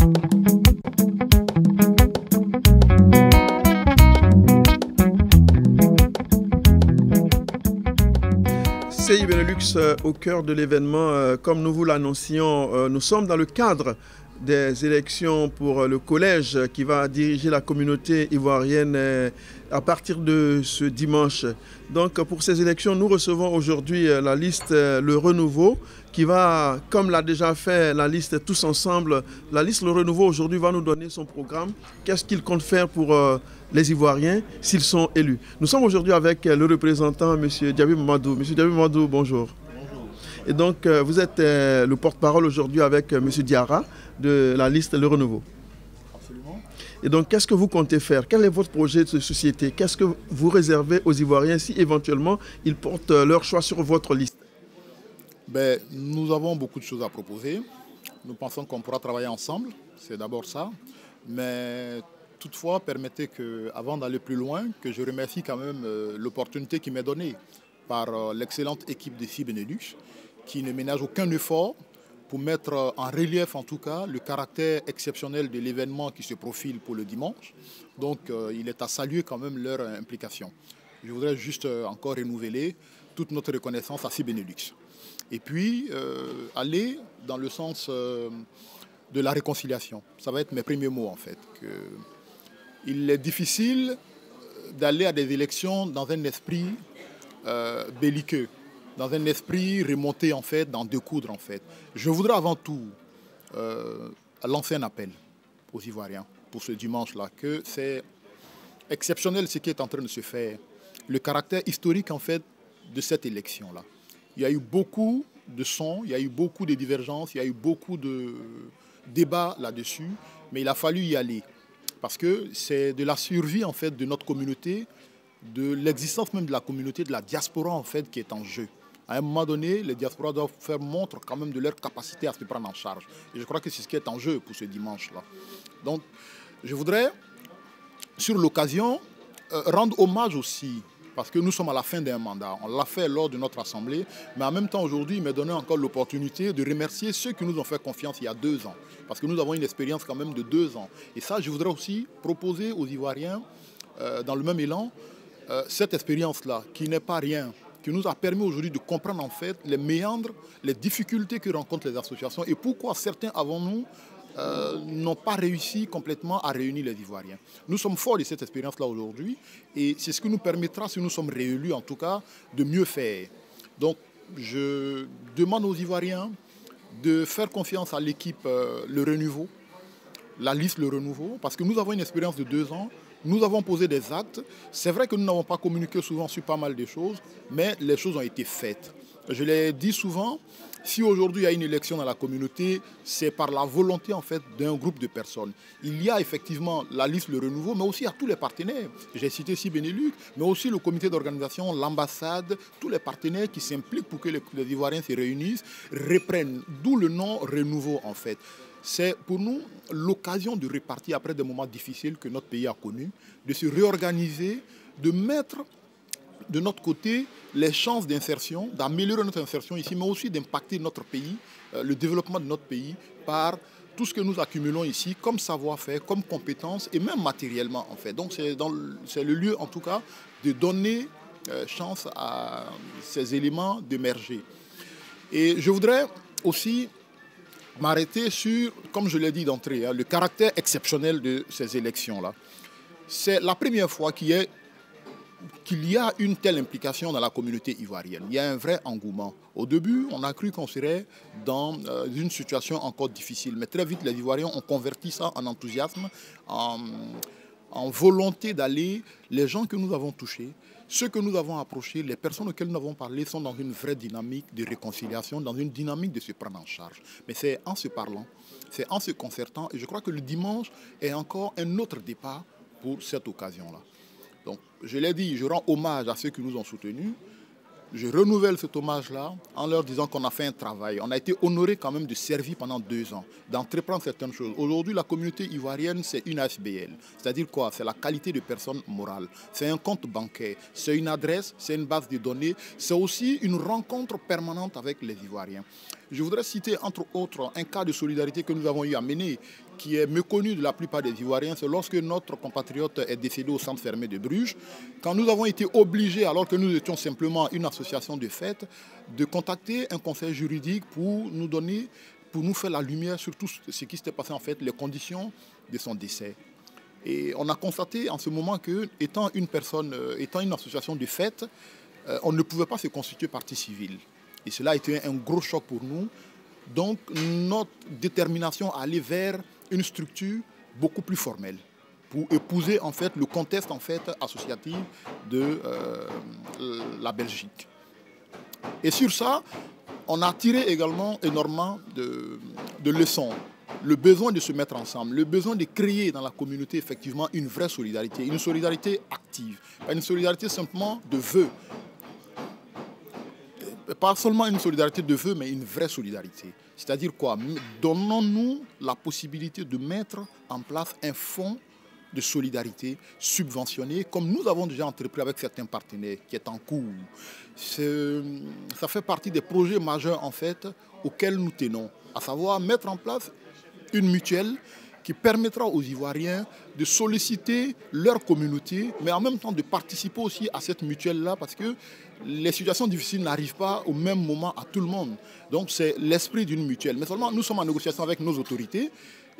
CI Benelux au cœur de l'événement, comme nous vous l'annoncions, nous sommes dans le cadre des élections pour le collège qui va diriger la communauté ivoirienne à partir de ce dimanche. Donc pour ces élections, nous recevons aujourd'hui la liste Le Renouveau qui va, comme l'a déjà fait la liste Tous Ensemble, la liste Le Renouveau aujourd'hui va nous donner son programme. Qu'est-ce qu'il compte faire pour les Ivoiriens s'ils sont élus. Nous sommes aujourd'hui avec le représentant, M. Diaby Mamadou. M. Diaby Mamadou, bonjour. Bonjour. Et donc, vous êtes le porte-parole aujourd'hui avec M. Diarra de la liste Le Renouveau. Absolument. Et donc, qu'est-ce que vous comptez faire? Quel est votre projet de société? Qu'est-ce que vous réservez aux Ivoiriens si éventuellement ils portent leur choix sur votre liste? Nous avons beaucoup de choses à proposer. Nous pensons qu'on pourra travailler ensemble. C'est d'abord ça. Mais toutefois, permettez que, avant d'aller plus loin, que je remercie quand même l'opportunité qui m'est donnée par l'excellente équipe de CI Benelux, qui ne ménage aucun effort pour mettre en relief, en tout cas, le caractère exceptionnel de l'événement qui se profile pour le dimanche. Donc, il est à saluer quand même leur implication. Je voudrais juste encore renouveler toute notre reconnaissance à CI Benelux. Et puis, aller dans le sens de la réconciliation. Ça va être mes premiers mots, en fait. Il est difficile d'aller à des élections dans un esprit belliqueux, dans un esprit remonté, en fait, dans deux coudres, en fait. Je voudrais avant tout lancer un appel aux Ivoiriens pour ce dimanche-là, que c'est exceptionnel ce qui est en train de se faire. Le caractère historique, en fait, de cette élection-là. Il y a eu beaucoup de sons, il y a eu beaucoup de divergences, il y a eu beaucoup de débats là-dessus, mais il a fallu y aller. Parce que c'est de la survie, en fait, de notre communauté, de l'existence même de la communauté, de la diaspora, en fait, qui est en jeu. À un moment donné, les diasporas doivent faire montre quand même de leur capacité à se prendre en charge. Et je crois que c'est ce qui est en jeu pour ce dimanche-là. Donc, je voudrais, sur l'occasion, rendre hommage aussi, parce que nous sommes à la fin d'un mandat. On l'a fait lors de notre assemblée, mais en même temps, aujourd'hui, il m'a donné encore l'opportunité de remercier ceux qui nous ont fait confiance il y a 2 ans. Parce que nous avons une expérience quand même de 2 ans. Et ça, je voudrais aussi proposer aux Ivoiriens, dans le même élan, cette expérience-là, qui n'est pas rien, qui nous a permis aujourd'hui de comprendre en fait les méandres, les difficultés que rencontrent les associations et pourquoi certains avant nous n'ont pas réussi complètement à réunir les Ivoiriens. Nous sommes forts de cette expérience-là aujourd'hui et c'est ce qui nous permettra, si nous sommes réélus en tout cas, de mieux faire. Donc je demande aux Ivoiriens de faire confiance à l'équipe Le Renouveau, la liste Le Renouveau, parce que nous avons une expérience de 2 ans. Nous avons posé des actes. C'est vrai que nous n'avons pas communiqué souvent sur pas mal de choses, mais les choses ont été faites. Je l'ai dit souvent, si aujourd'hui il y a une élection dans la communauté, c'est par la volonté en fait d'un groupe de personnes. Il y a effectivement la liste Le Renouveau, mais aussi à tous les partenaires. J'ai cité CI Benelux, mais aussi le comité d'organisation, l'ambassade, tous les partenaires qui s'impliquent pour que les Ivoiriens se réunissent, reprennent, d'où le nom Renouveau en fait. C'est pour nous l'occasion de repartir après des moments difficiles que notre pays a connus, de se réorganiser, de mettre de notre côté les chances d'insertion, d'améliorer notre insertion ici, mais aussi d'impacter notre pays, le développement de notre pays par tout ce que nous accumulons ici comme savoir-faire, comme compétences et même matériellement en fait. Donc c'est le lieu en tout cas de donner chance à ces éléments d'émerger. Et je voudrais aussi m'arrêter sur, comme je l'ai dit d'entrée, le caractère exceptionnel de ces élections-là. C'est la première fois qu'il y a une telle implication dans la communauté ivoirienne. Il y a un vrai engouement. Au début, on a cru qu'on serait dans une situation encore difficile. Mais très vite, les Ivoiriens ont converti ça en enthousiasme, en volonté d'aller. Les gens que nous avons touchés, ceux que nous avons approchés, les personnes auxquelles nous avons parlé sont dans une vraie dynamique de réconciliation, dans une dynamique de se prendre en charge. Mais c'est en se parlant, c'est en se concertant. Et je crois que le dimanche est encore un autre départ pour cette occasion-là. Donc, je l'ai dit, je rends hommage à ceux qui nous ont soutenus. Je renouvelle cet hommage-là en leur disant qu'on a fait un travail. On a été honoré quand même de servir pendant 2 ans, d'entreprendre certaines choses. Aujourd'hui, la communauté ivoirienne, c'est une AFBL. C'est-à-dire quoi? C'est la qualité de personne morale. C'est un compte bancaire, c'est une adresse, c'est une base de données. C'est aussi une rencontre permanente avec les Ivoiriens. Je voudrais citer, entre autres, un cas de solidarité que nous avons eu à mener, qui est méconnu de la plupart des Ivoiriens, c'est lorsque notre compatriote est décédé au centre fermé de Bruges, quand nous avons été obligés, alors que nous étions simplement une association de fête, de contacter un conseil juridique pour nous faire la lumière sur tout ce qui s'était passé, en fait, les conditions de son décès. Et on a constaté en ce moment que, étant une association de fête, on ne pouvait pas se constituer partie civile. Et cela a été un gros choc pour nous. Donc, notre détermination à aller vers une structure beaucoup plus formelle pour épouser en fait le contexte en fait associatif de la Belgique. Et sur ça, on a tiré également énormément de leçons. Le besoin de se mettre ensemble, le besoin de créer dans la communauté effectivement une vraie solidarité, une solidarité active, pas une solidarité simplement de vœux. Pas seulement une solidarité de vœux, mais une vraie solidarité. C'est-à-dire quoi? Donnons-nous la possibilité de mettre en place un fonds de solidarité subventionné, comme nous avons déjà entrepris avec certains partenaires, qui est en cours. Ça fait partie des projets majeurs en fait, auxquels nous tenons, à savoir mettre en place une mutuelle qui permettra aux Ivoiriens de solliciter leur communauté, mais en même temps de participer aussi à cette mutuelle-là, parce que les situations difficiles n'arrivent pas au même moment à tout le monde. Donc c'est l'esprit d'une mutuelle. Mais seulement nous sommes en négociation avec nos autorités,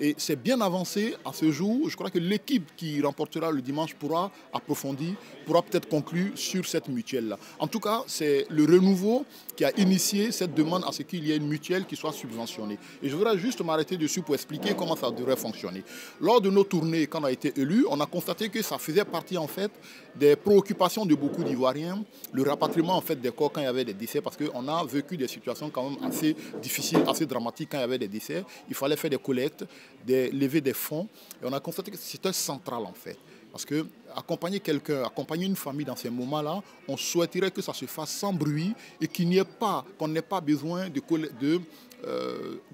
et c'est bien avancé à ce jour. Je crois que l'équipe qui remportera le dimanche pourra approfondir, pourra peut-être conclure sur cette mutuelle-là. En tout cas, c'est le renouveau qui a initié cette demande à ce qu'il y ait une mutuelle qui soit subventionnée. Et je voudrais juste m'arrêter dessus pour expliquer comment ça devrait fonctionner. Lors de nos tournées, quand on a été élu, on a constaté que ça faisait partie en fait des préoccupations de beaucoup d'Ivoiriens, le rapatriement en fait des corps quand il y avait des décès, parce qu'on a vécu des situations quand même assez difficiles, assez dramatiques quand il y avait des décès. Il fallait faire des collectes, lever des fonds, et on a constaté que c'était central en fait. Parce que accompagner quelqu'un, accompagner une famille dans ces moments-là, on souhaiterait que ça se fasse sans bruit et qu'on n'ait pas besoin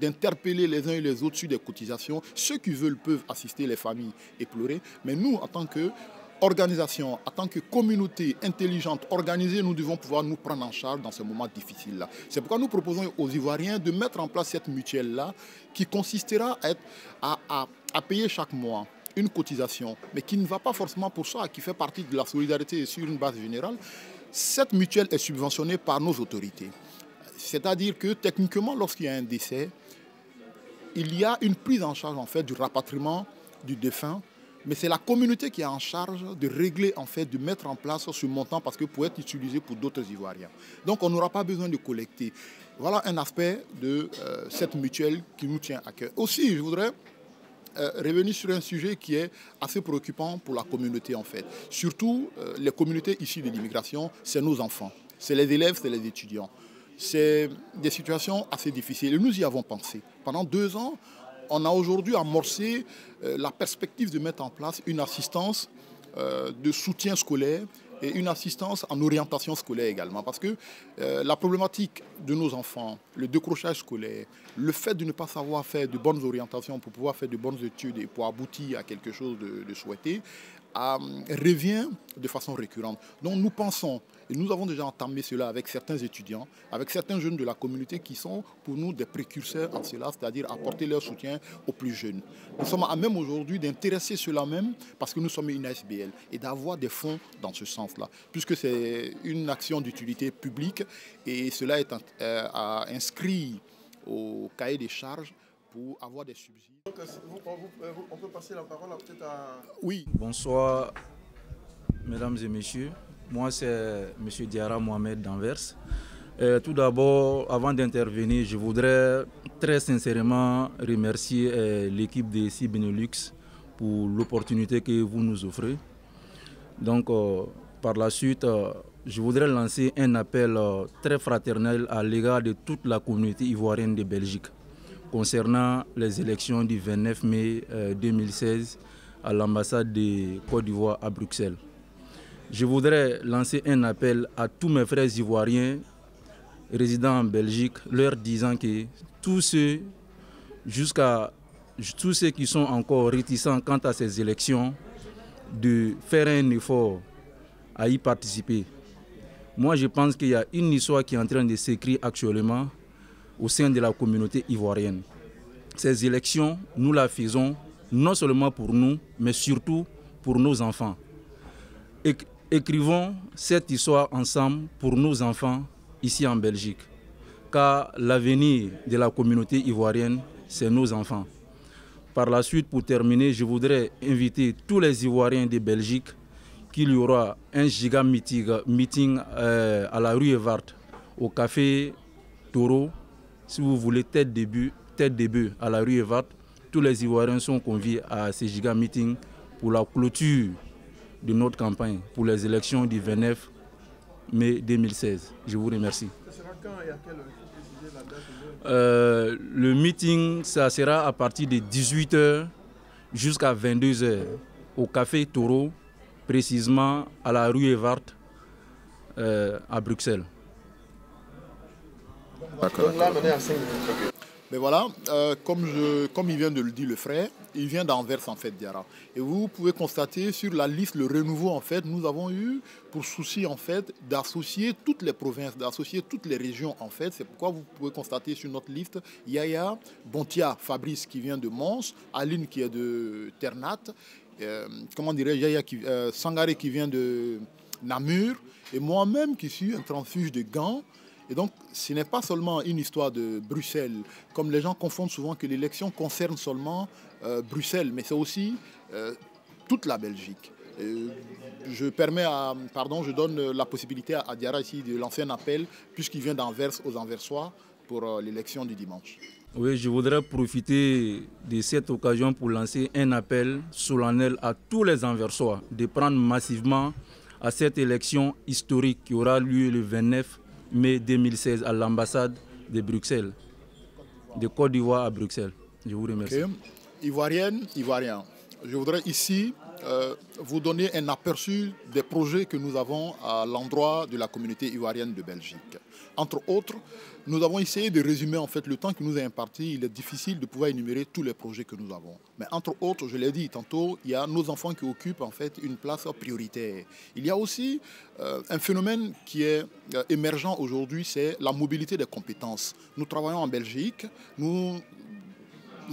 d'interpeller les uns et les autres sur des cotisations. Ceux qui veulent peuvent assister les familles et pleurer, mais nous, en tant qu'organisation, en tant que communauté intelligente, organisée, nous devons pouvoir nous prendre en charge dans ces moments difficiles-là. C'est pourquoi nous proposons aux Ivoiriens de mettre en place cette mutuelle-là qui consistera à payer chaque mois une cotisation, mais qui ne va pas forcément pour ça, qui fait partie de la solidarité sur une base générale. Cette mutuelle est subventionnée par nos autorités. C'est-à-dire que techniquement, lorsqu'il y a un décès, il y a une prise en charge en fait du rapatriement du défunt, mais c'est la communauté qui est en charge de régler, en fait, de mettre en place ce montant parce que pour être utilisé pour d'autres Ivoiriens. Donc on n'aura pas besoin de collecter. Voilà un aspect de cette mutuelle qui nous tient à cœur. Aussi, je voudrais revenir sur un sujet qui est assez préoccupant pour la communauté en fait. Surtout les communautés issues de l'immigration, c'est nos enfants, c'est les élèves, c'est les étudiants. C'est des situations assez difficiles et nous y avons pensé. Pendant 2 ans, on a aujourd'hui amorcé la perspective de mettre en place une assistance de soutien scolaire et une assistance en orientation scolaire également. Parce que la problématique de nos enfants, le décrochage scolaire, le fait de ne pas savoir faire de bonnes orientations pour pouvoir faire de bonnes études et pour aboutir à quelque chose de souhaité, revient de façon récurrente. Donc nous pensons, et nous avons déjà entamé cela avec certains étudiants, avec certains jeunes de la communauté qui sont pour nous des précurseurs en cela, c'est-à-dire apporter leur soutien aux plus jeunes. Nous sommes à même aujourd'hui d'intéresser cela même parce que nous sommes une ASBL et d'avoir des fonds dans ce sens-là, puisque c'est une action d'utilité publique et cela est inscrit au cahier des charges pour avoir des subsides. Donc, on peut passer la parole peut-être à... Oui. Bonsoir, mesdames et messieurs. Moi, c'est M. Diarra Mohamed d'Anvers. Tout d'abord, avant d'intervenir, je voudrais très sincèrement remercier l'équipe de CI Benelux pour l'opportunité que vous nous offrez. Donc, par la suite, je voudrais lancer un appel très fraternel à l'égard de toute la communauté ivoirienne de Belgique concernant les élections du 29 mai 2016 à l'ambassade de Côte d'Ivoire à Bruxelles. Je voudrais lancer un appel à tous mes frères ivoiriens résidant en Belgique, leur disant que tous ceux qui sont encore réticents quant à ces élections, de faire un effort à y participer. Moi, je pense qu'il y a une histoire qui est en train de s'écrire actuellement au sein de la communauté ivoirienne. ces élections, nous la faisons non seulement pour nous, mais surtout pour nos enfants. Écrivons cette histoire ensemble pour nos enfants ici en Belgique, car l'avenir de la communauté ivoirienne, c'est nos enfants. Par la suite, pour terminer, je voudrais inviter tous les Ivoiriens de Belgique qu'il y aura un giga meeting à la rue Evart, au café Taureau. Si vous voulez tête début à la rue Evart, tous les Ivoiriens sont conviés à ce giga meeting pour la clôture de notre campagne pour les élections du 29 mai 2016. Je vous remercie. Ce sera quand et à quelle heure? Il faut préciser la date. Le meeting, ça sera à partir de 18 h jusqu'à 22 h au café Taureau, précisément à la rue Evart à Bruxelles. Donc là, maintenant, à 5 minutes. Mais voilà, comme il vient de le dire le frère, il vient d'Anvers en fait, Diarra. Et vous pouvez constater sur la liste, le renouveau en fait, nous avons eu pour souci en fait d'associer toutes les provinces, d'associer toutes les régions en fait. C'est pourquoi vous pouvez constater sur notre liste Yaya, Bontia, Fabrice qui vient de Mons, Aline qui est de Ternat, Sangaré qui vient de Namur, et moi-même qui suis un transfuge de Gand. Et donc, ce n'est pas seulement une histoire de Bruxelles, comme les gens confondent souvent que l'élection concerne seulement Bruxelles, mais c'est aussi toute la Belgique. Je donne la possibilité à Diarra ici de lancer un appel, puisqu'il vient d'Anvers aux Anversois pour l'élection du dimanche. Oui, je voudrais profiter de cette occasion pour lancer un appel solennel à tous les Anversois de prendre massivement à cette élection historique qui aura lieu le 29 mai 2016 à l'ambassade de Bruxelles, de Côte d'Ivoire à Bruxelles. Je vous remercie. Okay. Ivoirienne, Ivoiriens, je voudrais ici vous donner un aperçu des projets que nous avons à l'endroit de la communauté ivoirienne de Belgique. Entre autres, nous avons essayé de résumer en fait le temps qui nous est imparti. Il est difficile de pouvoir énumérer tous les projets que nous avons. Mais entre autres, je l'ai dit tantôt, il y a nos enfants qui occupent en fait une place prioritaire. Il y a aussi un phénomène qui est émergent aujourd'hui, c'est la mobilité des compétences. Nous travaillons en Belgique, nous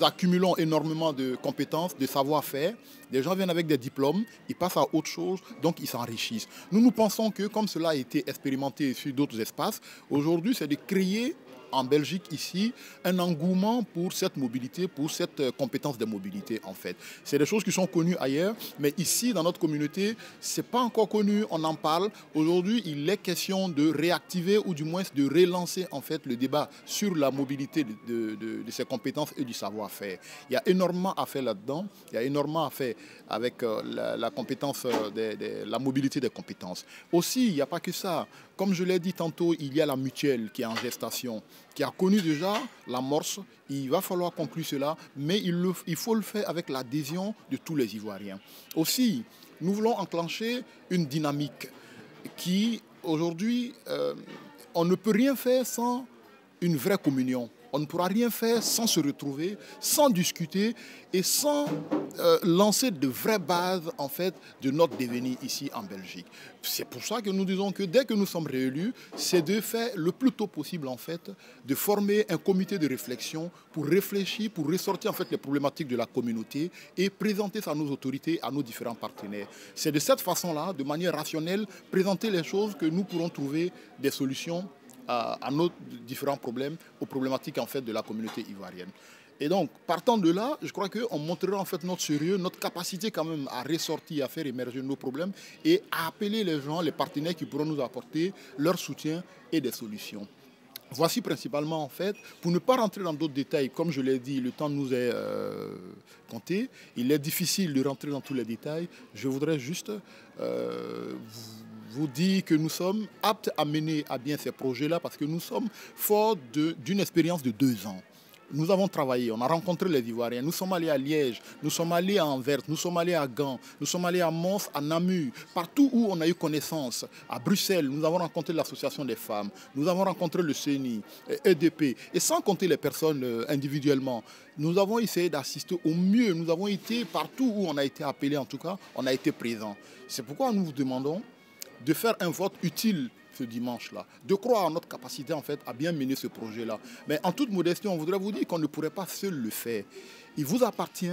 accumulons énormément de compétences, de savoir-faire. Les gens viennent avec des diplômes, ils passent à autre chose, donc ils s'enrichissent. Nous pensons que, comme cela a été expérimenté sur d'autres espaces, aujourd'hui, c'est de créer en Belgique ici un engouement pour cette mobilité, pour cette compétence de mobilité en fait. C'est des choses qui sont connues ailleurs, mais ici dans notre communauté, c'est pas encore connu, on en parle. Aujourd'hui, il est question de réactiver ou du moins de relancer en fait le débat sur la mobilité de ces compétences et du savoir-faire. Il y a énormément à faire là-dedans, il y a énormément à faire avec la compétence, la mobilité des compétences. Aussi, il n'y a pas que ça. Comme je l'ai dit tantôt, il y a la mutuelle qui est en gestation, qui a connu déjà l'amorce. Il va falloir conclure cela, mais il faut le faire avec l'adhésion de tous les Ivoiriens. Aussi, nous voulons enclencher une dynamique qui, aujourd'hui, on ne peut rien faire sans une vraie communion. On ne pourra rien faire sans se retrouver, sans discuter et sans lancer de vraies bases en fait, de notre devenir ici en Belgique. C'est pour ça que nous disons que dès que nous sommes réélus, c'est de faire le plus tôt possible en fait, de former un comité de réflexion pour réfléchir, pour ressortir en fait, les problématiques de la communauté et présenter ça à nos autorités, à nos différents partenaires. C'est de cette façon-là, de manière rationnelle, présenter les choses que nous pourrons trouver des solutions à nos différents problèmes, aux problématiques en fait de la communauté ivoirienne. Et donc, partant de là, je crois qu'on montrera en fait notre sérieux, notre capacité quand même à ressortir, à faire émerger nos problèmes et à appeler les gens, les partenaires qui pourront nous apporter leur soutien et des solutions. Voici principalement en fait, pour ne pas rentrer dans d'autres détails, comme je l'ai dit, le temps nous est compté, il est difficile de rentrer dans tous les détails, je voudrais juste vous dire que nous sommes aptes à mener à bien ces projets-là parce que nous sommes forts d'une expérience de 2 ans. Nous avons travaillé, on a rencontré les Ivoiriens, nous sommes allés à Liège, nous sommes allés à Anvers, nous sommes allés à Gand, nous sommes allés à Mons, à Namur, partout où on a eu connaissance. À Bruxelles, nous avons rencontré l'association des femmes, nous avons rencontré le CENI, EDP, et sans compter les personnes individuellement. Nous avons essayé d'assister au mieux, nous avons été partout où on a été appelé, en tout cas, on a été présents. C'est pourquoi nous vous demandons de faire un vote utile ce dimanche-là, de croire en notre capacité en fait à bien mener ce projet-là. Mais en toute modestie, on voudrait vous dire qu'on ne pourrait pas seul le faire. Il vous appartient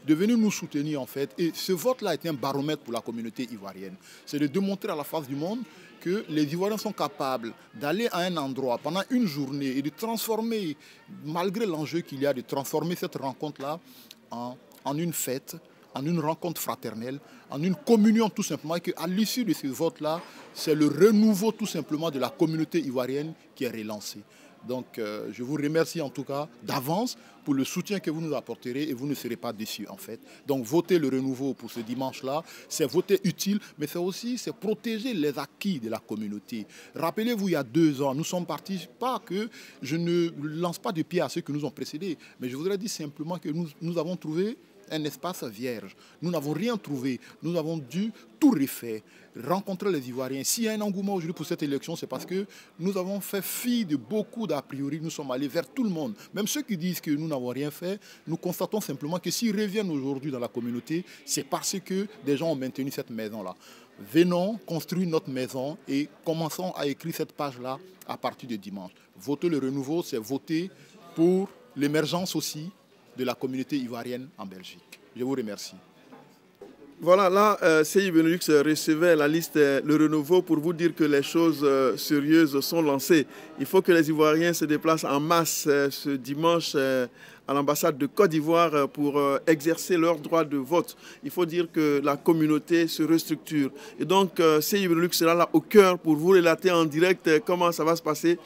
de venir nous soutenir en fait. Et ce vote-là est un baromètre pour la communauté ivoirienne. C'est de démontrer à la face du monde que les Ivoiriens sont capables d'aller à un endroit pendant une journée et de transformer, malgré l'enjeu qu'il y a, de transformer cette rencontre-là en une fête, en une rencontre fraternelle, en une communion tout simplement, et qu'à l'issue de ce vote-là, c'est le renouveau tout simplement de la communauté ivoirienne qui est relancé. Donc je vous remercie en tout cas d'avance pour le soutien que vous nous apporterez et vous ne serez pas déçus en fait. Donc votez le renouveau pour ce dimanche-là, c'est voter utile, mais c'est aussi protéger les acquis de la communauté. Rappelez-vous, il y a 2 ans, nous sommes partis, pas que je ne lance pas de pied à ceux qui nous ont précédés, mais je voudrais dire simplement que nous avons trouvé un espace vierge. Nous n'avons rien trouvé. Nous avons dû tout refaire, rencontrer les Ivoiriens. S'il y a un engouement aujourd'hui pour cette élection, c'est parce que nous avons fait fi de beaucoup d'a priori. Nous sommes allés vers tout le monde. Même ceux qui disent que nous n'avons rien fait, nous constatons simplement que s'ils reviennent aujourd'hui dans la communauté, c'est parce que des gens ont maintenu cette maison-là. Venons construire notre maison et commençons à écrire cette page-là à partir de dimanche. Voter le renouveau, c'est voter pour l'émergence aussi de la communauté ivoirienne en Belgique. Je vous remercie. Voilà, là, CI Benelux recevait la liste Le Renouveau pour vous dire que les choses sérieuses sont lancées. Il faut que les Ivoiriens se déplacent en masse ce dimanche à l'ambassade de Côte d'Ivoire pour exercer leur droit de vote. Il faut dire que la communauté se restructure. Et donc, CI Benelux sera là au cœur pour vous relater en direct comment ça va se passer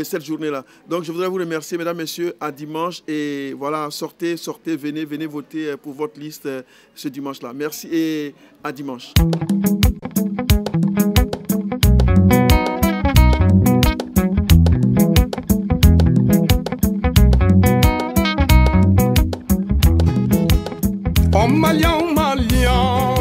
cette journée-là. Donc, je voudrais vous remercier, mesdames, messieurs, à dimanche. Et voilà, sortez, venez voter pour votre liste ce dimanche-là. Merci et à dimanche. Oh Malian, Malian.